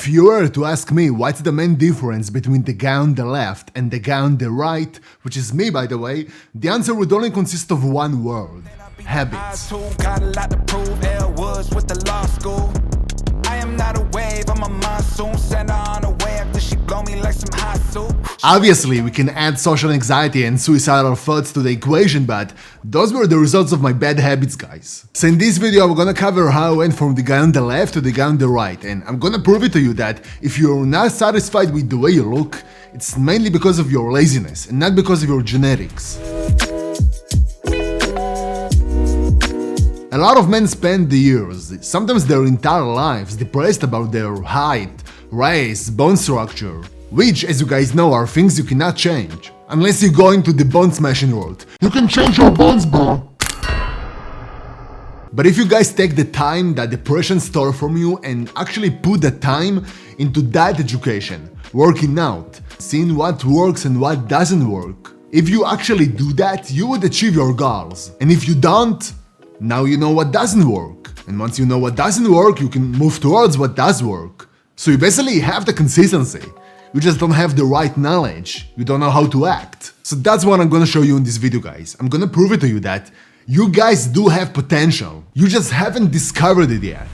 If you were to ask me what's the main difference between the guy on the left and the guy on the right, which is me by the way, the answer would only consist of one word: habits. Obviously, we can add social anxiety and suicidal thoughts to the equation, but those were the results of my bad habits, guys. So in this video, I'm gonna cover how I went from the guy on the left to the guy on the right, and I'm gonna prove it to you that if you're not satisfied with the way you look, it's mainly because of your laziness and not because of your genetics. A lot of men spend the years, sometimes their entire lives, depressed about their height, race, bone structure, which, as you guys know, are things you cannot change. Unless you go into the bone smashing world. You can change your bones, bro! But if you guys take the time that depression stole from you and actually put the time into that education, working out, seeing what works and what doesn't work, if you actually do that, you would achieve your goals. And if you don't, now you know what doesn't work. And once you know what doesn't work, you can move towards what does work. So you basically have the consistency. You just don't have the right knowledge. You don't know how to act. So that's what I'm gonna show you in this video, guys. I'm gonna prove it to you that you guys do have potential. You just haven't discovered it yet.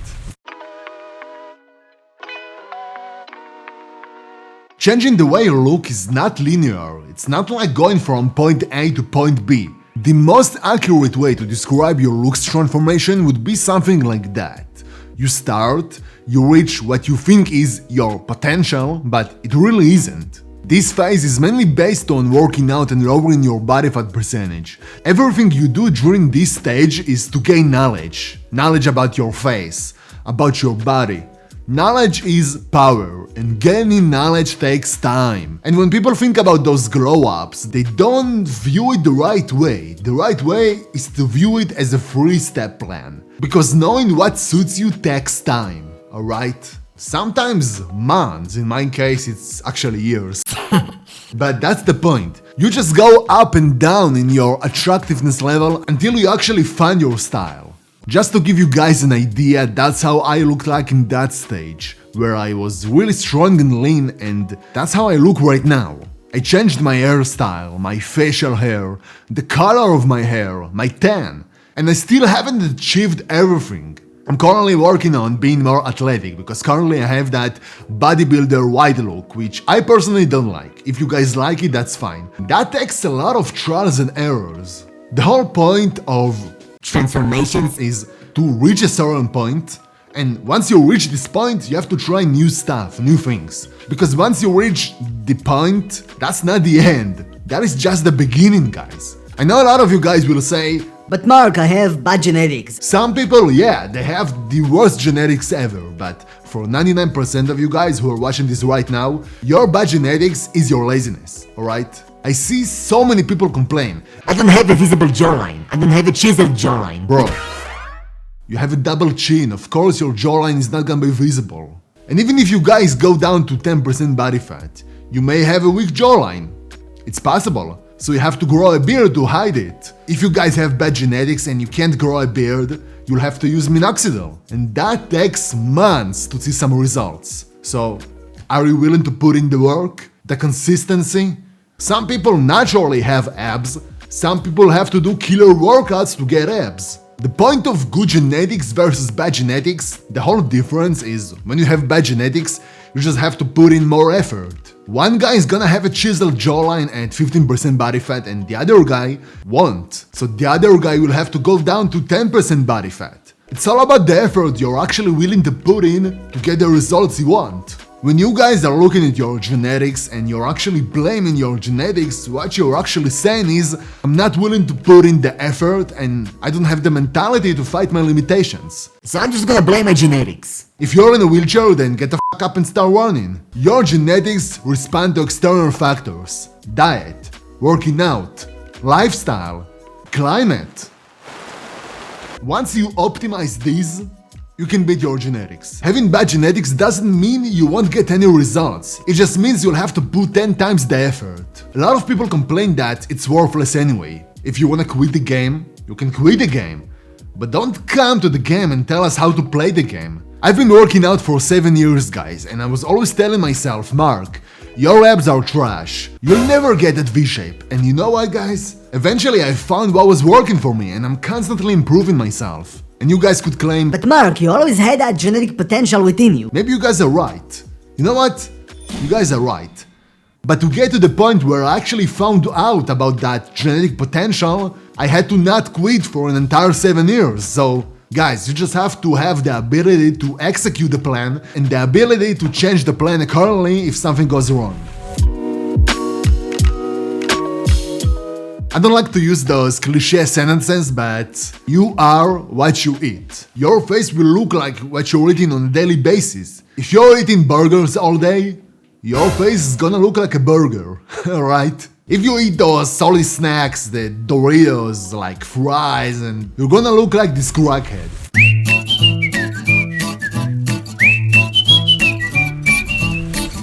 Changing the way you look is not linear. It's not like going from point A to point B. The most accurate way to describe your looks transformation would be something like that. You start, you reach what you think is your potential, but it really isn't. This phase is mainly based on working out and lowering your body fat percentage. Everything you do during this stage is to gain knowledge. Knowledge about your face, about your body. Knowledge is power, and gaining knowledge takes time. And when people think about those glow-ups, they don't view it the right way. The right way is to view it as a 3-step plan. Because knowing what suits you takes time, alright? Sometimes months, in my case it's actually years. But that's the point. You just go up and down in your attractiveness level until you actually find your style. Just to give you guys an idea, that's how I looked like in that stage, where I was really strong and lean, and that's how I look right now. I changed my hairstyle, my facial hair, the color of my hair, my tan, and I still haven't achieved everything. I'm currently working on being more athletic, because currently I have that bodybuilder wide look, which I personally don't like. If you guys like it, that's fine. That takes a lot of trials and errors. The whole point of transformations is to reach a certain point, and once you reach this point, you have to try new stuff, new things. Because once you reach the point, that's not the end. That is just the beginning, guys. I know a lot of you guys will say, "But Mark, I have bad genetics." Some people, yeah, they have the worst genetics ever, but for 99% of you guys who are watching this right now, your bad genetics is your laziness, alright? I see so many people complain, "I don't have a visible jawline. I don't have a chiseled jawline." Bro, you have a double chin, of course your jawline is not gonna be visible. And even if you guys go down to 10% body fat, you may have a weak jawline. It's possible. So you have to grow a beard to hide it. If you guys have bad genetics and you can't grow a beard, you'll have to use minoxidil. And that takes months to see some results. So, are you willing to put in the work? The consistency? Some people naturally have abs. Some people have to do killer workouts to get abs. The point of good genetics versus bad genetics, the whole difference is when you have bad genetics, you just have to put in more effort. One guy is gonna have a chiseled jawline at 15% body fat and the other guy won't. So the other guy will have to go down to 10% body fat. It's all about the effort you're actually willing to put in to get the results you want. When you guys are looking at your genetics and you're actually blaming your genetics, what you're actually saying is, I'm not willing to put in the effort and I don't have the mentality to fight my limitations. So I'm just gonna blame my genetics. If you're in a wheelchair, then get the f up and start running. Your genetics respond to external factors: diet, working out, lifestyle, climate. Once you optimize these, you can beat your genetics. Having bad genetics doesn't mean you won't get any results. It just means you'll have to put 10 times the effort. A lot of people complain that it's worthless anyway. If you wanna quit the game, you can quit the game. But don't come to the game and tell us how to play the game. I've been working out for 7 years, guys, and I was always telling myself, Mark, your abs are trash. You'll never get that V-shape. And you know what, guys? Eventually I found what was working for me, and I'm constantly improving myself. And you guys could claim, But Mark, you always had that genetic potential within you. maybe you guys are right. You know what? You guys are right. But to get to the point where I actually found out about that genetic potential, I had to not quit for an entire 7 years. So, guys, you just have to have the ability to execute the plan and the ability to change the plan accordingly if something goes wrong. I don't like to use those cliché sentences, but you are what you eat. Your face will look like what you're eating on a daily basis. If you're eating burgers all day, your face is gonna look like a burger, right? If you eat those salty snacks, the Doritos, like fries, and you're gonna look like this crackhead.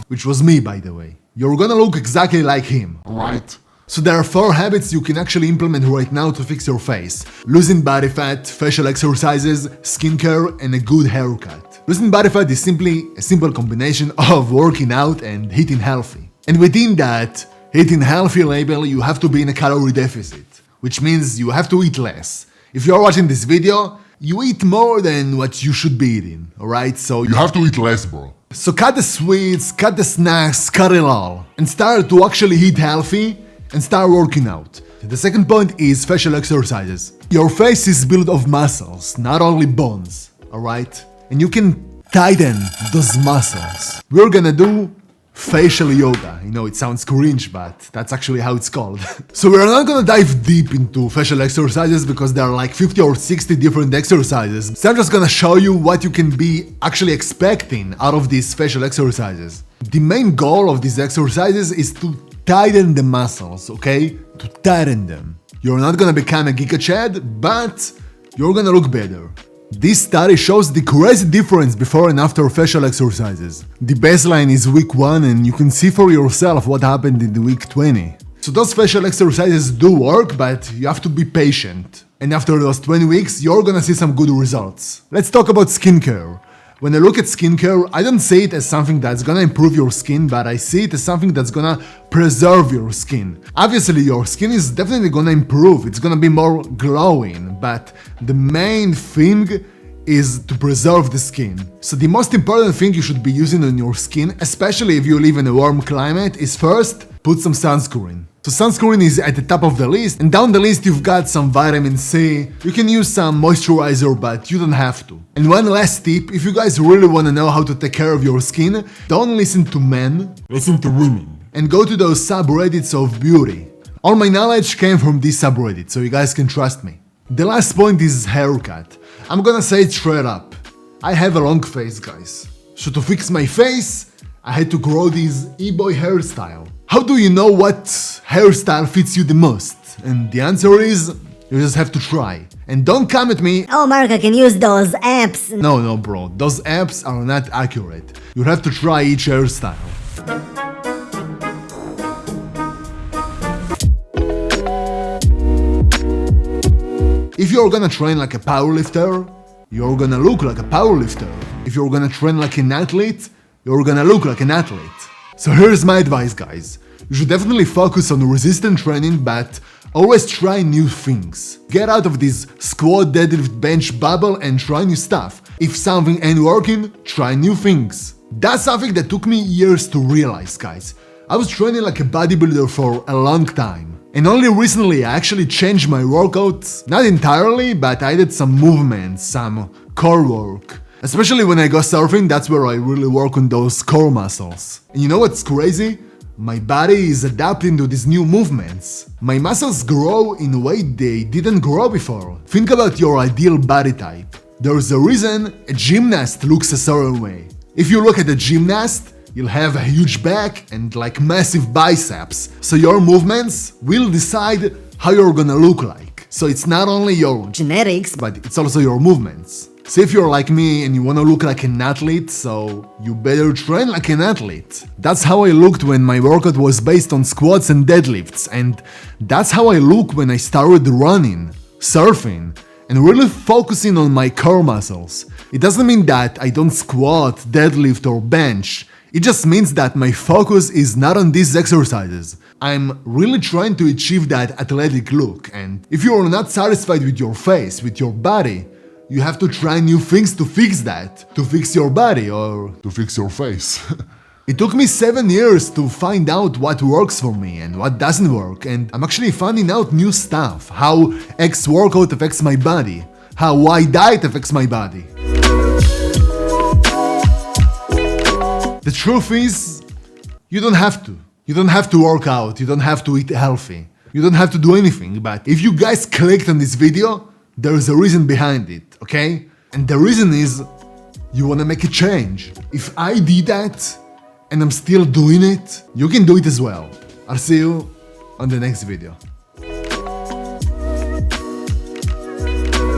Which was me, by the way. You're gonna look exactly like him, right? So there are 4 habits you can actually implement right now to fix your face. Losing body fat, facial exercises, skincare, and a good haircut. Losing body fat is simply a simple combination of working out and eating healthy. And within that eating healthy label, you have to be in a calorie deficit, which means you have to eat less. If you're watching this video, you eat more than what you should be eating, alright? So You have to eat less, bro. So cut the sweets, cut the snacks, cut it all, and start to actually eat healthy and start working out. The second point is facial exercises. Your face is built of muscles, not only bones, alright? And you can tighten those muscles. We're gonna do facial yoga. You know, it sounds cringe, but that's actually how it's called. So we're not gonna dive deep into facial exercises because there are like 50 or 60 different exercises. So I'm just gonna show you what you can be actually expecting out of these facial exercises. The main goal of these exercises is to tighten the muscles, okay? To tighten them. You're not gonna become a Giga Chad, but you're gonna look better. This study shows the crazy difference before and after facial exercises. The baseline is week 1 and you can see for yourself what happened in the week 20. So those facial exercises do work, but you have to be patient. And after those 20 weeks, you're gonna see some good results. Let's talk about skincare. When I look at skincare, I don't see it as something that's gonna improve your skin, but I see it as something that's gonna preserve your skin. Obviously, your skin is definitely gonna improve, it's gonna be more glowing, but the main thing is to preserve the skin. So the most important thing you should be using on your skin, especially if you live in a warm climate, is first, put some sunscreen. So sunscreen is at the top of the list, and down the list you've got some vitamin C, you can use some moisturizer, but you don't have to. And one last tip, if you guys really want to know how to take care of your skin, don't listen to men, listen to women. And go to those subreddits of beauty. All my knowledge came from this subreddit, so you guys can trust me. The last point is haircut. I'm gonna say it straight up. I have a long face, guys. So to fix my face, I had to grow this e-boy hairstyle. How do you know what hairstyle fits you the most? And the answer is, you just have to try. And don't come at me, Oh, Mark, I can use those apps. no bro, those apps are not accurate. You have to try each hairstyle. If you're gonna train like a powerlifter, you're gonna look like a powerlifter. If you're gonna train like an athlete, you're gonna look like an athlete. So here's my advice, guys. You should definitely focus on resistance training, but always try new things. Get out of this squat, deadlift, bench bubble and try new stuff. If something ain't working, try new things. That's something that took me years to realize, guys. I was training like a bodybuilder for a long time. And only recently I actually changed my workouts, not entirely, but I did some movements, some core work. Especially when I go surfing, that's where I really work on those core muscles. And you know what's crazy? My body is adapting to these new movements. My muscles grow in a way they didn't grow before. Think about your ideal body type. There's a reason a gymnast looks a certain way. If you look at a gymnast, you'll have a huge back and like massive biceps. So your movements will decide how you're gonna look like. So it's not only your Genetics. but it's also your movements. So if you're like me and you wanna look like an athlete, so you better train like an athlete. That's how I looked when my workout was based on squats and deadlifts, and that's how I look when I started running, surfing, and really focusing on my core muscles. It doesn't mean that I don't squat, deadlift or bench. It just means that my focus is not on these exercises. I'm really trying to achieve that athletic look, and if you are not satisfied with your face, with your body, you have to try new things to fix that, to fix your body or to fix your face. It took me 7 years to find out what works for me and what doesn't work, and I'm actually finding out new stuff, how X workout affects my body, how Y diet affects my body. The truth is, you don't have to. You don't have to work out, you don't have to eat healthy, you don't have to do anything, but if you guys clicked on this video, there is a reason behind it, okay? And the reason is, you wanna make a change. If I did that, and I'm still doing it, you can do it as well. I'll see you on the next video.